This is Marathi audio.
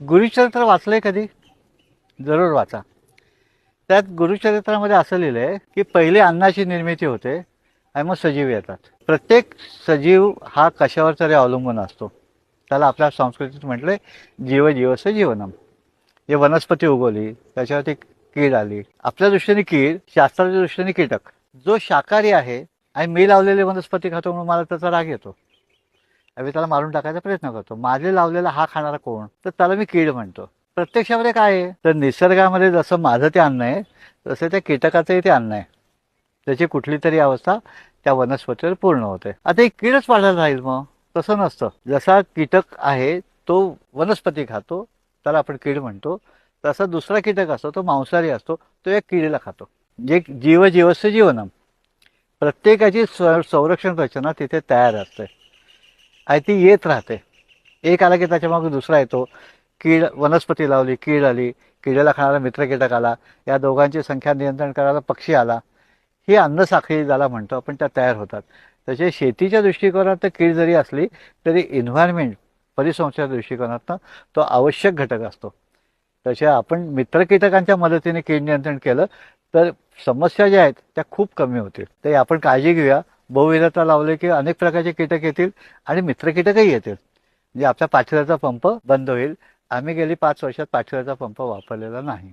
गुरुचरित्र वाचलंय कधी? जरूर वाचा. त्यात गुरुचरित्रामध्ये असं लिहिलंय की पहिले अन्नाची निर्मिती होते आणि मग सजीव येतात. प्रत्येक सजीव हा कशावर तरी अवलंबून असतो. त्याला आपल्या संस्कृतीत म्हटलंय जीव जीवस्य जीवनम. जे वनस्पती उगवली त्याच्यावरती कीड आली. आपल्या दृष्टीने कीड, शास्त्राच्या दृष्टीने कीटक. जो शाकाहारी आहे आणि मी लावलेले वनस्पती खातो म्हणून मला त्याचा राग येतो, आम्ही त्याला मारून टाकायचा प्रयत्न करतो. माझे लावलेला हा खाणारा कोण, तर त्याला मी कीड म्हणतो. प्रत्यक्षामध्ये काय आहे, तर निसर्गामध्ये जसं माझं ते अन्न आहे तसं त्या कीटकाचंही ते अन्न आहे. त्याची कुठली तरी अवस्था त्या वनस्पतीवर पूर्ण होते. आता एक कीडच वाढायला राहील मग? तसं नसतं. जसा कीटक आहे तो वनस्पती खातो, त्याला आपण कीड म्हणतो. तसा दुसरा कीटक असतो, तो मांसाहारी असतो, तो एक किडीला खातो. जे जीव जीवस्य जीवनम. प्रत्येकाची संरक्षण रचना तिथे तयार असते आणि ती येत राहते. एक आला की त्याच्यामागे दुसरा येतो. कीड, वनस्पती लावली, कीड आली, किड्याला खाणारा मित्र कीटक आला, या दोघांची संख्या नियंत्रण करायला पक्षी आला. ही अन्नसाखळी ज्याला म्हणतो आपण, त्या तयार होतात. तसे शेतीच्या दृष्टिकोनात कीड जरी असली तरी एन्व्हायरमेंट, परिसंस्थेच्या दृष्टिकोनातनं तो आवश्यक घटक असतो. तसे आपण मित्र कीटकांच्या मदतीने कीड नियंत्रण केलं तर समस्या ज्या आहेत त्या खूप कमी होतील. तर आपण काळजी घेऊया. बहुविधता लावले की अनेक प्रकारचे कीटक येतील आणि मित्र कीटकही येतील. म्हणजे आपल्या पाठीवरचा पंप बंद होईल. आम्ही गेली 5 वर्षात पाठीवरचा पंप वापरलेला नाही.